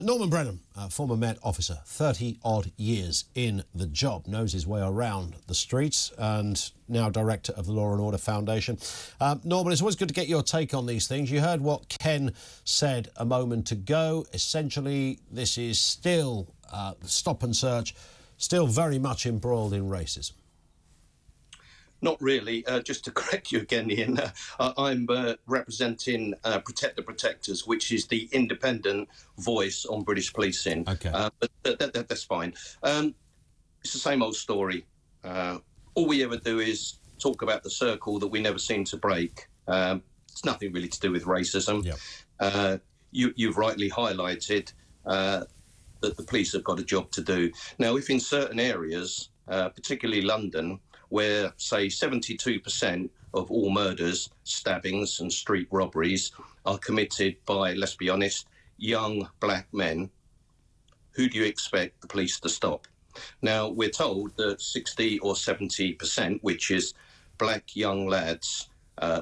Norman Brennan, former Met officer, 30-odd years in the job, knows his way around the streets and now director of the Law and Order Foundation. Norman, it's always good to get your take on these things. You heard what Ken said a moment ago. Essentially, this is still stop and search, still very much embroiled in racism. Not really. Just to correct you again, Ian, I'm representing Protect the Protectors, which is the independent voice on British policing. Okay. But that's fine. It's the same old story. All we ever do is talk about the circle that we never seem to break. It's nothing really to do with racism. Yep. You've rightly highlighted that the police have got a job to do. Now, if in certain areas, particularly London, where, say, 72% of all murders, stabbings and street robberies are committed by, let's be honest, young black men, who do you expect the police to stop? Now, we're told that 60 or 70%, which is black young lads,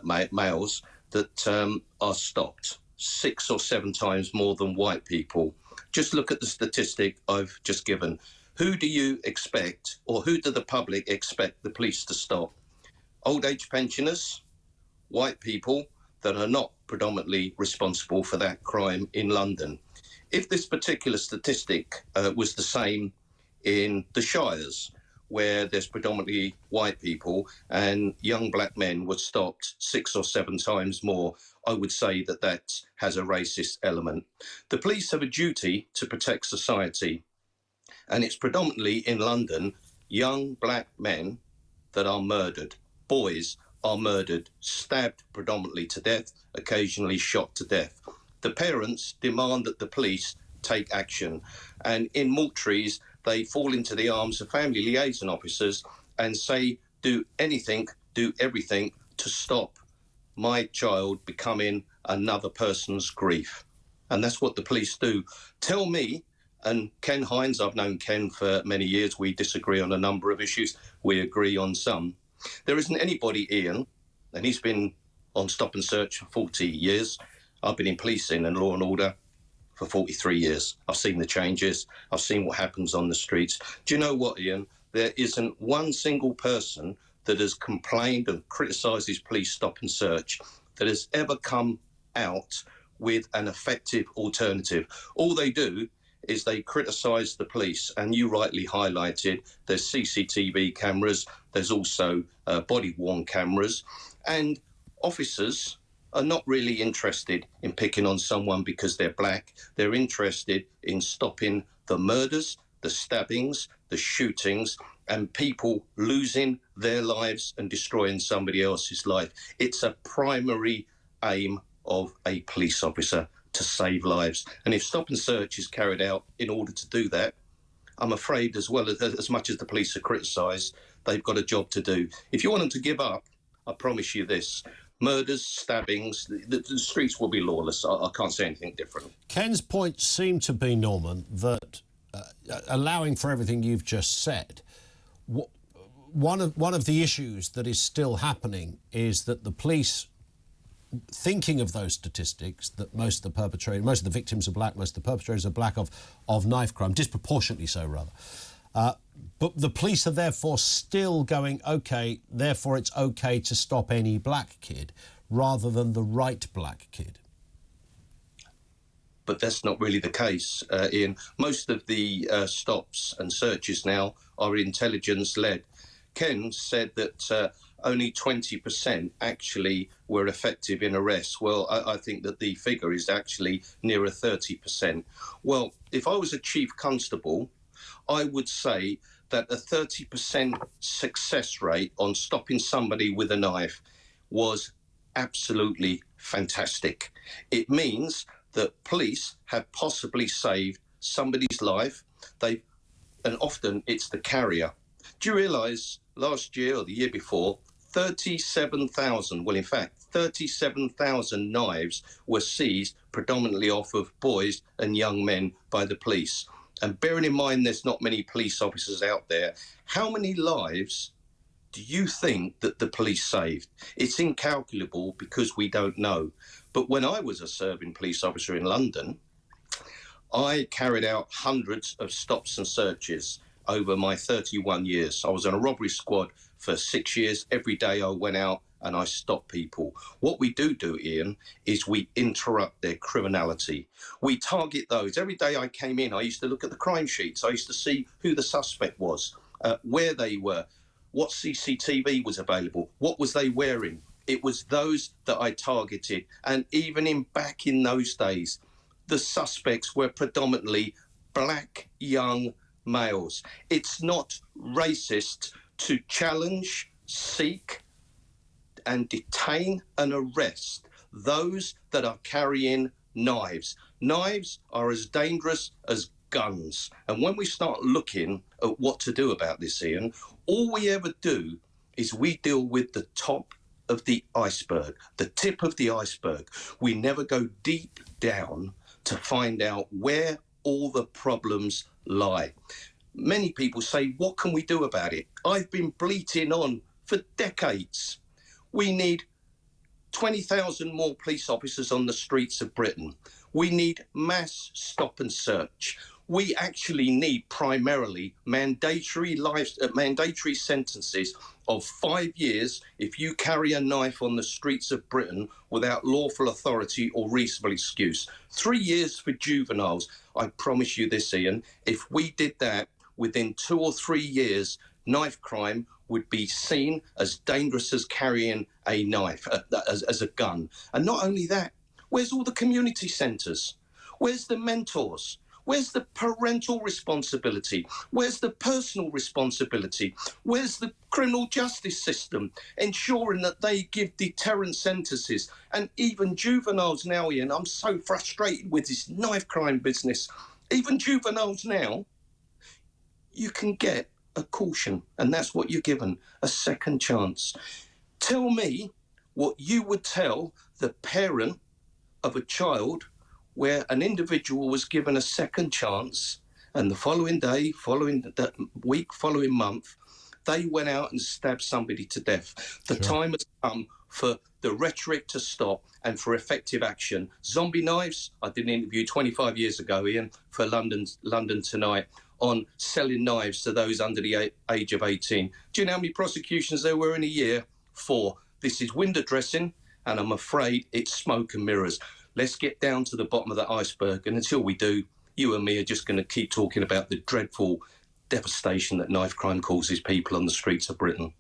males, that are stopped 6 or 7 times more than white people. Just look at the statistic I've just given. Who do you expect, or who do the public expect the police to stop? Old age pensioners, white people that are not predominantly responsible for that crime in London. If this particular statistic was the same in the Shires, where there's predominantly white people and young black men were stopped 6 or 7 times more, I would say that that has a racist element. The police have a duty to protect society. And it's predominantly in London, young black men that are murdered. Boys are murdered, stabbed predominantly to death, occasionally shot to death. The parents demand that the police take action. And in mortuaries, they fall into the arms of family liaison officers and say, do anything, do everything to stop my child becoming another person's grief. And that's what the police do. Tell me. And Ken Hines, I've known Ken for many years. We disagree on a number of issues. We agree on some. There isn't anybody, Ian, and he's been on stop and search for 40 years. I've been in policing and law and order for 43 years. I've seen the changes. I've seen what happens on the streets. Do you know what, Ian? There isn't one single person that has complained and criticised his police stop and search that has ever come out with an effective alternative. All they do is they criticise the police, and you rightly highlighted there's CCTV cameras, there's also body-worn cameras, and officers are not really interested in picking on someone because they're black. They're interested in stopping the murders, the stabbings, the shootings, and people losing their lives and destroying somebody else's life. It's a primary aim of a police officer, to save lives. And if stop and search is carried out in order to do that, I'm afraid as much as the police are criticised, they've got a job to do. If you want them to give up, I promise you this, murders, stabbings, the streets will be lawless. I can't say anything different. Ken's point seemed to be, Norman, that allowing for everything you've just said, one of the issues that is still happening is that the police, thinking of those statistics, that most of the victims are black, most of the perpetrators are black of knife crime, disproportionately so rather. But the police are therefore still going, OK, therefore it's OK to stop any black kid rather than the right black kid. But that's not really the case, Ian. Most of the stops and searches now are intelligence-led. Ken said that only 20% actually were effective in arrests. Well, I think that the figure is actually nearer 30%. Well, if I was a chief constable, I would say that a 30% success rate on stopping somebody with a knife was absolutely fantastic. It means that police have possibly saved somebody's life. And often it's the carrier. Do you realise last year or the year before, 37,000 knives were seized predominantly off of boys and young men by the police. And bearing in mind there's not many police officers out there, how many lives do you think that the police saved? It's incalculable because we don't know. But when I was a serving police officer in London, I carried out hundreds of stops and searches over my 31 years. I was on a robbery squad for 6 years. Every day I went out and I stopped people. What we do, Ian, is we interrupt their criminality. We target those. Every day I came in, I used to look at the crime sheets. I used to see who the suspect was, where they were, what CCTV was available, what was they wearing. It was those that I targeted. And even back in those days, the suspects were predominantly black young males. It's not racist to challenge, seek, and detain and arrest those that are carrying knives. Knives are as dangerous as guns. And when we start looking at what to do about this, Ian, all we ever do is we deal with the top of the iceberg, the tip of the iceberg. We never go deep down to find out where all the problems lie. Many people say, what can we do about it? I've been bleating on for decades. We need 20,000 more police officers on the streets of Britain. We need mass stop and search. We actually need primarily mandatory sentences of 5 years if you carry a knife on the streets of Britain without lawful authority or reasonable excuse. 3 years for juveniles. I promise you this, Ian, if we did that within 2 or 3 years, knife crime would be seen as dangerous as carrying a knife, as a gun. And not only that, where's all the community centres? Where's the mentors? Where's the parental responsibility? Where's the personal responsibility? Where's the criminal justice system ensuring that they give deterrent sentences? And even juveniles now, Ian, I'm so frustrated with this knife crime business. Even juveniles now, you can get a caution, and that's what you're given, a second chance. Tell me what you would tell the parent of a child where an individual was given a second chance, and the following day, following that week, following month, they went out and stabbed somebody to death. The time has come for the rhetoric to stop and for effective action. Zombie knives, I did an interview 25 years ago, Ian, for London Tonight, on selling knives to those under the age of 18. Do you know how many prosecutions there were in a year? 4. This is window dressing, and I'm afraid it's smoke and mirrors. Let's get down to the bottom of that iceberg, and until we do, you and me are just going to keep talking about the dreadful devastation that knife crime causes people on the streets of Britain.